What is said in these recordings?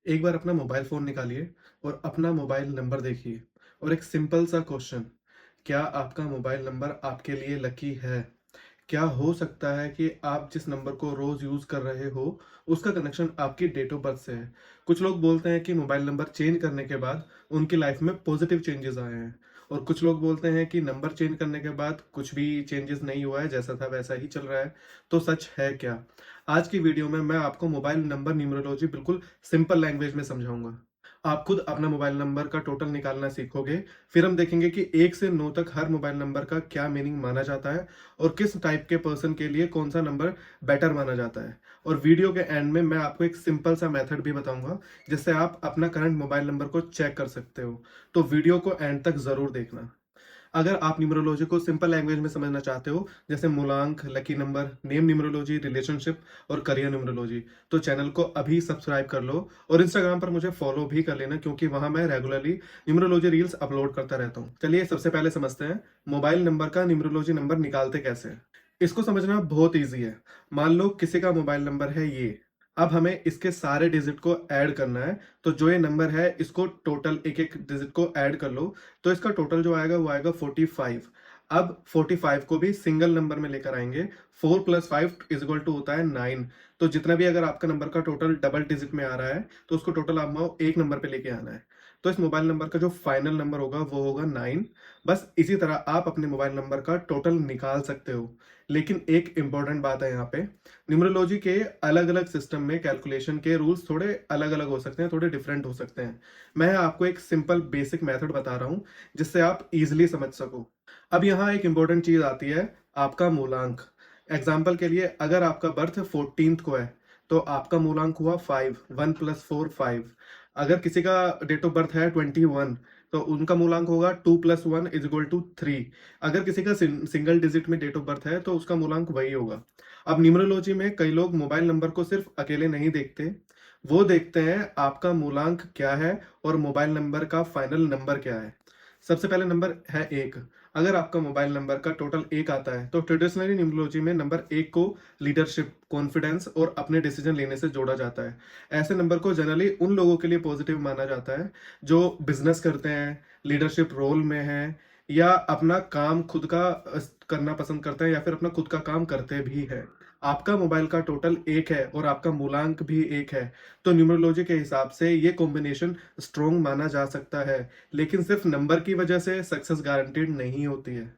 एक बार अपना mobile phone निकालिए और अपना मोबाइल नंबर देखिए और एक सिंपल सा क्वेश्चन, क्या आपका मोबाइल नंबर आपके लिए लकी है? क्या हो सकता है कि आप जिस नंबर को रोज़ यूज़ कर रहे हो, उसका कनेक्शन आपकी डेट ऑफ बर्थ से है? कुछ लोग बोलते हैं कि मोबाइल नंबर चेंज करने के बाद उनकी लाइफ में पॉजिटिव चेंजेस आए हैं और कुछ लोग बोलते हैं कि नंबर चेंज करने के बाद कुछ भी चेंजेस नहीं हुआ है, जैसा था वैसा ही चल रहा है। तो सच है क्या? आज की वीडियो में मैं आपको मोबाइल नंबर न्यूमरोलॉजी बिल्कुल सिंपल लैंग्वेज में समझाऊँगा। आप खुद अपना मोबाइल नंबर का टोटल निकालना सीखोगे, फिर हम देखेंगे कि 1 से 9 तक हर मोबाइल नंबर का क्या मीनिंग माना जाता है और किस टाइप के पर्सन के लिए कौन-सा नंबर बेटर माना जाता है। और वीडियो के एंड में मैं आपको एक सिंपल सा मेथड भी बताऊँगा, जिससे आप अपना करंट मोबाइल नंबर को चेक कर सकते हो। तो वीडियो को एंड तक ज़रूर देखना। अगर आप न्यूमरोलॉजी को सिंपल लैंग्वेज में समझना चाहते हो, जैसे मूलांक, lucky number, name numerology, relationship और करियर न्यूमरोलॉजी, तो चैनल को अभी सब्सक्राइब कर लो और इंस्टाग्राम पर मुझे फॉलो भी कर लेना, क्योंकि वहां मैं रेगुलरली न्यूमरोलॉजी रील्स अपलोड करता रहता हूँ। चलिए सबसे पहले समझते हैं मोबाइल नंबर का न्यूमरोलॉजी नंबर निकालते कैसे हैं। इसको समझना बहुत ईजी है। मान लो किसी का मोबाइल नंबर है ये। अब हमें इसके सारे डिजिट को ऐड करना है। तो जो ये नंबर है इसको टोटल एक एक डिजिट को ऐड कर लो। तो इसका टोटल जो आएगा वो आएगा 45। अब 45 को भी सिंगल नंबर में लेकर आएंगे। 4 प्लस 5 इज इक्वल टू होता है 9। तो जितना भी अगर आपका नंबर का टोटल डबल डिजिट में आ रहा है, तो उसको टोटल आपको एक नंबर पे लेके आना है। तो इस मोबाइल नंबर का जो फाइनल नंबर होगा वो होगा 9। बस इसी तरह आप अपने मोबाइल नंबर का टोटल निकाल सकते हो। लेकिन एक इंपॉर्टेंट बात है यहाँ पे, न्यूमरोलॉजी के अलग अलग सिस्टम में कैलकुलेशन के रूल्स थोड़े अलग अलग हो सकते हैं, थोड़े डिफरेंट हो सकते हैं। मैं आपको एक सिंपल बेसिक मेथड बता रहा हूँ, जिससे आप इजीली समझ सको। अब यहाँ एक इंपॉर्टेंट चीज आती है, आपका मूलांक। एग्जाम्पल के लिए अगर आपका बर्थ 14th को है, तो आपका मूलांक हुआ 5। 1 प्लस 4 5। अगर किसी का डेट ऑफ बर्थ है 21, तो उनका मूलांक होगा 2 प्लस 1 इज इक्वल टू 3। अगर किसी का सिंगल डिजिट में डेट ऑफ बर्थ है, तो उसका मूलांक वही होगा। अब न्यूमरोलॉजी में कई लोग मोबाइल नंबर को सिर्फ अकेले नहीं देखते, वो देखते हैं आपका मूलांक क्या है और मोबाइल नंबर का फाइनल नंबर क्या है। सबसे पहले नंबर है 1। अगर आपका मोबाइल नंबर का टोटल 1 आता है, तो ट्रेडिशनली न्यूमरोलॉजी में नंबर 1 को लीडरशिप, कॉन्फिडेंस और अपने डिसीजन लेने से जोड़ा जाता है। ऐसे नंबर को जनरली उन लोगों के लिए पॉजिटिव माना जाता है जो बिजनेस करते हैं, लीडरशिप रोल में हैं, या अपना काम खुद का करना पसंद करते हैं, या फिर अपना खुद का काम करते भी हैं। आपका मोबाइल का टोटल 1 है और आपका मूलांक भी 1 है, तो न्यूमरोलॉजी के हिसाब से ये कॉम्बिनेशन स्ट्रॉन्ग माना जा सकता है। लेकिन सिर्फ नंबर की वजह से सक्सेस गारंटीड नहीं होती है।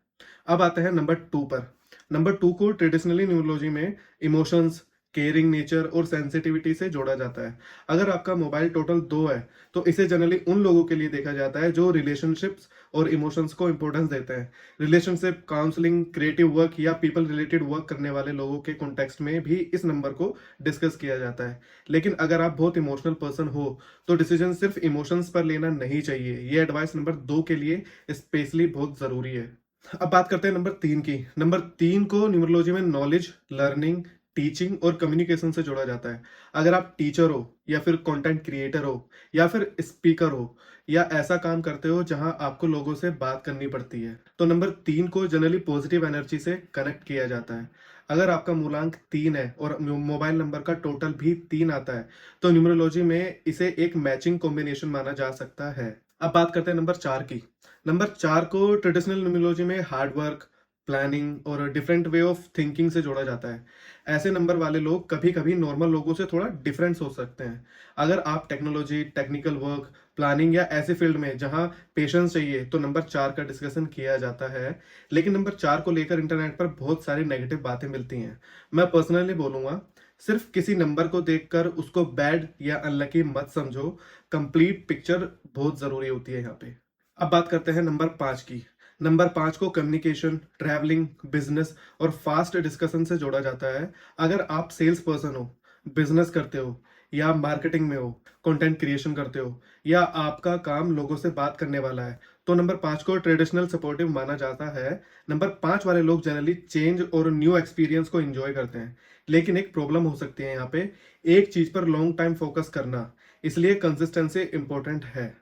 अब आते हैं नंबर 2 पर। नंबर 2 को ट्रेडिशनली न्यूमरोलॉजी में इमोशंस, केयरिंग नेचर और सेंसिटिविटी से जोड़ा जाता है। अगर आपका मोबाइल टोटल 2 है, तो इसे जनरली उन लोगों के लिए देखा जाता है जो रिलेशनशिप्स और इमोशंस को इंपॉर्टेंस देते हैं। रिलेशनशिप, काउंसलिंग, क्रिएटिव वर्क या पीपल रिलेटेड वर्क करने वाले लोगों के कॉन्टेक्स्ट में भी इस नंबर को डिस्कस किया जाता है। लेकिन अगर आप बहुत इमोशनल पर्सन हो, तो डिसीजन सिर्फ इमोशंस पर लेना नहीं चाहिए। ये एडवाइस नंबर 2 के लिए स्पेशली बहुत जरूरी है। अब बात करते हैं नंबर 3 की। नंबर 3 को न्यूमरोलॉजी में नॉलेज, लर्निंग, टीचिंग और कम्युनिकेशन से जोड़ा जाता है। अगर आप टीचर हो, या फिर कंटेंट क्रिएटर हो, या फिर स्पीकर हो, या ऐसा काम करते हो जहां आपको लोगों से बात करनी पड़ती है, तो नंबर 3 को जनरली पॉजिटिव एनर्जी से कनेक्ट किया जाता है। अगर आपका मूलांक 3 है और मोबाइल नंबर का टोटल भी 3 आता है, तो न्यूमरोलॉजी में इसे एक मैचिंग कॉम्बिनेशन माना जा सकता है। अब बात करते हैं नंबर 4 की। नंबर 4 को ट्रेडिशनल न्यूमरोलॉजी में हार्ड वर्क, प्लानिंग और डिफरेंट वे ऑफ थिंकिंग से जोड़ा जाता है। ऐसे नंबर वाले लोग कभी कभी नॉर्मल लोगों से थोड़ा डिफरेंस हो सकते हैं। अगर आप टेक्नोलॉजी, टेक्निकल वर्क, प्लानिंग या ऐसे फील्ड में जहां पेशेंस चाहिए, तो नंबर 4 का डिस्कशन किया जाता है। लेकिन नंबर 4 को लेकर इंटरनेट पर बहुत सारी नेगेटिव बातें मिलती हैं। मैं पर्सनली बोलूंगा, सिर्फ किसी नंबर को देखकर उसको बैड या अनलकी मत समझो। कंप्लीट पिक्चर बहुत जरूरी होती है यहाँ पे। अब बात करते हैं नंबर 5 की। नंबर 5 को कम्युनिकेशन, ट्रैवलिंग, बिजनेस और फास्ट डिस्कशन से जोड़ा जाता है। अगर आप सेल्स पर्सन हो, बिजनेस करते हो, या मार्केटिंग में हो, कंटेंट क्रिएशन करते हो, या आपका काम लोगों से बात करने वाला है, तो नंबर 5 को ट्रेडिशनल सपोर्टिव माना जाता है। नंबर 5 वाले लोग जनरली चेंज और न्यू एक्सपीरियंस को एंजॉय करते हैं। लेकिन एक प्रॉब्लम हो सकती है यहाँ पे, एक चीज पर लॉन्ग टाइम फोकस करना, इसलिए कंसिस्टेंसी इंपॉर्टेंट है।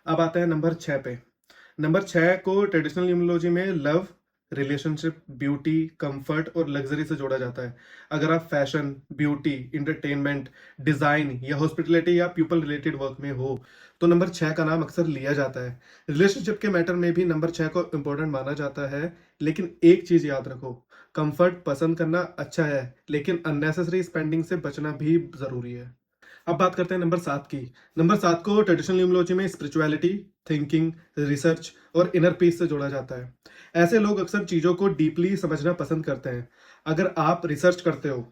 अब आता है नंबर 6 पे। नंबर 6 को ट्रेडिशनल न्यूमरोलॉजी में लव, रिलेशनशिप, ब्यूटी, कंफर्ट और लग्जरी से जोड़ा जाता है। अगर आप फैशन, ब्यूटी, एंटरटेनमेंट, डिजाइन या हॉस्पिटैलिटी या पीपल रिलेटेड वर्क में हो तो नंबर 6 का नाम अक्सर लिया जाता है। रिलेशनशिप के मैटर में भी नंबर 6 को इंपॉर्टेंट माना जाता है, लेकिन एक चीज याद रखो, कंफर्ट पसंद करना अच्छा है, लेकिन अननेसेसरी स्पेंडिंग से बचना भी जरूरी है। अब बात करते हैं नंबर 7 की। नंबर 7 को ट्रेडिशनल न्यूमरोलॉजी में स्पिरिचुअलिटी, थिंकिंग, रिसर्च और इनर पीस से जोड़ा जाता है। ऐसे लोग अक्सर चीज़ों को डीपली समझना पसंद करते हैं। अगर आप रिसर्च करते हो,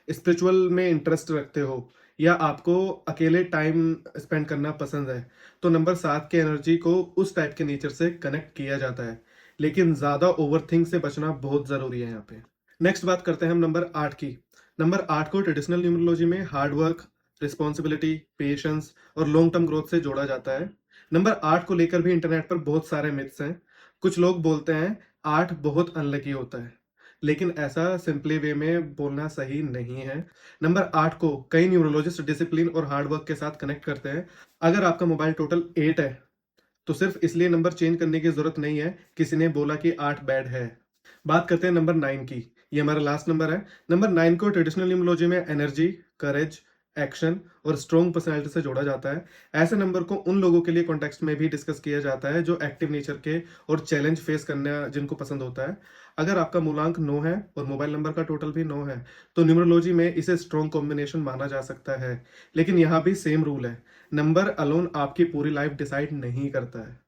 स्पिरिचुअल में इंटरेस्ट रखते हो या आपको अकेले टाइम स्पेंड करना पसंद है, तो नंबर 7 के एनर्जी को उस टाइप के नेचर से कनेक्ट किया जाता है। लेकिन ज़्यादा ओवरथिंक से बचना बहुत ज़रूरी है यहाँ पे। नेक्स्ट बात करते हैं हम नंबर 8 की। नंबर 8 को ट्रेडिशनल न्यूमरोलॉजी में हार्ड वर्क, रिस्पॉन्सिबिलिटी, पेशेंस और लॉन्ग टर्म ग्रोथ से जोड़ा जाता है। नंबर 8 को लेकर भी इंटरनेट पर बहुत सारे मिथ्स हैं। कुछ लोग बोलते हैं 8 बहुत अनलकी होता है, लेकिन ऐसा सिंपली वे में बोलना सही नहीं है। नंबर 8 को कई न्यूरोलॉजिस्ट डिसिप्लिन और हार्ड वर्क के साथ कनेक्ट करते हैं। अगर आपका मोबाइल टोटल 8 है, तो सिर्फ इसलिए नंबर चेंज करने की जरूरत नहीं है किसी ने बोला कि 8 बैड है। बात करते हैं नंबर 9 की। ये हमारा लास्ट नंबर है। नंबर 9 को ट्रेडिशनल न्यूमरोलॉजी में एनर्जी, करेज, एक्शन और स्ट्रॉन्ग पर्सनैलिटी से जोड़ा जाता है। ऐसे नंबर को उन लोगों के लिए कॉन्टेक्स्ट में भी डिस्कस किया जाता है जो एक्टिव नेचर के और चैलेंज फेस करना जिनको पसंद होता है। अगर आपका मूलांक 9 है और मोबाइल नंबर का टोटल भी 9 है, तो न्यूमरोलॉजी में इसे स्ट्रॉन्ग कॉम्बिनेशन माना जा सकता है। लेकिन यहाँ भी सेम रूल है, नंबर अलोन आपकी पूरी लाइफ डिसाइड नहीं करता है।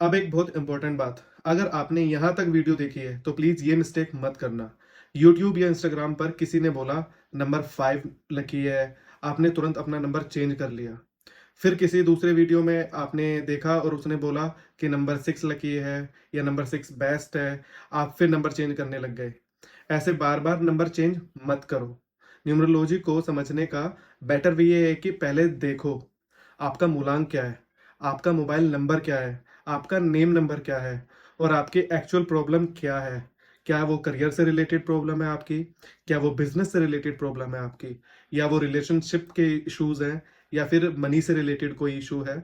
अब एक बहुत इंपॉर्टेंट बात, अगर आपने यहाँ तक वीडियो देखी है तो प्लीज ये मिस्टेक मत करना। यूट्यूब या इंस्टाग्राम पर किसी ने बोला नंबर 5 लकी है, आपने तुरंत अपना नंबर चेंज कर लिया। फिर किसी दूसरे वीडियो में आपने देखा और उसने बोला कि नंबर 6 लकी है या नंबर 6 बेस्ट है, आप फिर नंबर चेंज करने लग गए। ऐसे बार बार नंबर चेंज मत करो। न्यूमरोलॉजी को समझने का बेटर वे ये है कि पहले देखो आपका मूलांक क्या है, आपका मोबाइल नंबर क्या है, आपका नेम नंबर क्या है और आपकी एक्चुअल प्रॉब्लम क्या है। क्या वो करियर से रिलेटेड प्रॉब्लम है आपकी, क्या वो बिजनेस से रिलेटेड प्रॉब्लम है आपकी, या वो रिलेशनशिप के इश्यूज हैं, या फिर मनी से रिलेटेड कोई इशू है।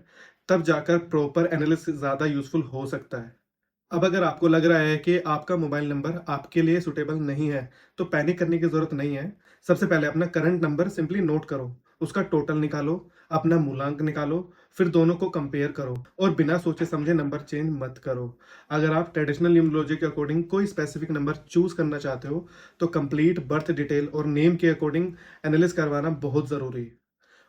तब जाकर प्रॉपर एनालिसिस ज़्यादा यूजफुल हो सकता है। अब अगर आपको लग रहा है कि आपका मोबाइल नंबर आपके लिए सुटेबल नहीं है, तो पैनिक करने की ज़रूरत नहीं है। सबसे पहले अपना करंट नंबर सिंपली नोट करो, उसका टोटल निकालो, अपना मूलांक निकालो, फिर दोनों को कंपेयर करो और बिना सोचे समझे नंबर चेंज मत करो। अगर आप ट्रेडिशनल न्यूमरोलॉजी के अकॉर्डिंग कोई स्पेसिफिक नंबर चूज करना चाहते हो, तो कंप्लीट बर्थ डिटेल और नेम के अकॉर्डिंग एनालिस करवाना बहुत ज़रूरी है।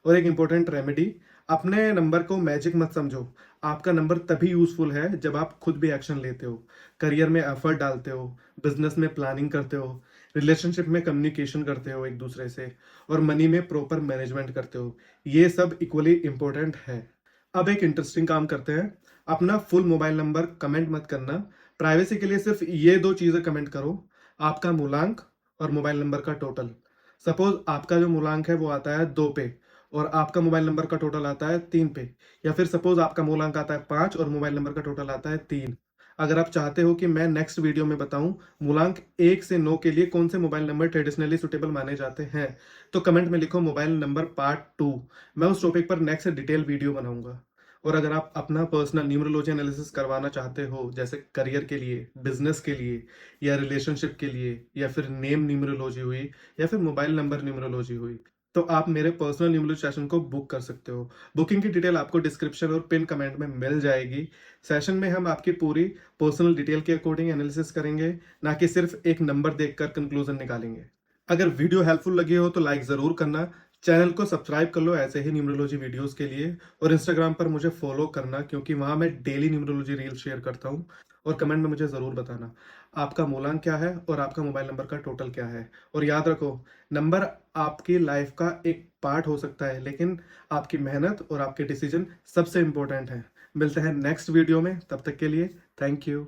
और एक इंपॉर्टेंट रेमेडी, अपने नंबर को मैजिक मत समझो। आपका नंबर तभी यूजफुल है जब आप खुद भी एक्शन लेते हो, करियर में एफर्ट डालते हो, बिजनेस में प्लानिंग करते हो, रिलेशनशिप में कम्युनिकेशन करते हो एक दूसरे से, और मनी में प्रॉपर मैनेजमेंट करते हो। ये सब इक्वली इंपॉर्टेंट है। अब एक इंटरेस्टिंग काम करते हैं, अपना फुल मोबाइल नंबर कमेंट मत करना। प्राइवेसी के लिए सिर्फ ये दो चीजें कमेंट करो, आपका मूलांक और मोबाइल नंबर का टोटल। सपोज आपका जो मूलांक है वो आता है 2 पे और आपका मोबाइल नंबर का टोटल आता है 3 पे, या फिर सपोज आपका मूलांक आता है 5 और मोबाइल नंबर का टोटल आता है 3। अगर आप चाहते हो कि मैं नेक्स्ट वीडियो में बताऊं मूलांक 1 से 9 के लिए कौन से मोबाइल नंबर ट्रेडिशनली सुटेबल माने जाते हैं, तो कमेंट में लिखो मोबाइल नंबर पार्ट 2। मैं उस टॉपिक पर नेक्स्ट डिटेल वीडियो बनाऊंगा। और अगर आप अपना पर्सनल न्यूमरोलॉजी एनालिसिस करवाना चाहते हो, जैसे करियर के लिए, बिजनेस के लिए, या रिलेशनशिप के लिए, या फिर नेम न्यूमरोलॉजी हुई, या फिर मोबाइल नंबर न्यूमरोलॉजी हुई, तो आप मेरे पर्सनल न्यूमरोलॉजी सेशन को बुक कर सकते हो। बुकिंग की डिटेल आपको डिस्क्रिप्शन और पिन कमेंट में मिल जाएगी। सेशन में हम आपकी पूरी पर्सनल डिटेल के अकॉर्डिंग एनालिसिस करेंगे, ना कि सिर्फ एक नंबर देखकर कंक्लूजन निकालेंगे। अगर वीडियो हेल्पफुल लगी हो तो लाइक जरूर करना, चैनल को सब्सक्राइब कर लो ऐसे ही न्यूमरोलॉजी वीडियोस के लिए, और इंस्टाग्राम पर मुझे फॉलो करना क्योंकि वहां मैं डेली न्यूमरोलॉजी रील शेयर करता हूँ। और कमेंट में मुझे ज़रूर बताना आपका मूलांक क्या है और आपका मोबाइल नंबर का टोटल क्या है। और याद रखो, नंबर आपकी लाइफ का एक पार्ट हो सकता है, लेकिन आपकी मेहनत और आपके डिसीजन सबसे इंपॉर्टेंट है। मिलते हैं नेक्स्ट वीडियो में, तब तक के लिए थैंक यू।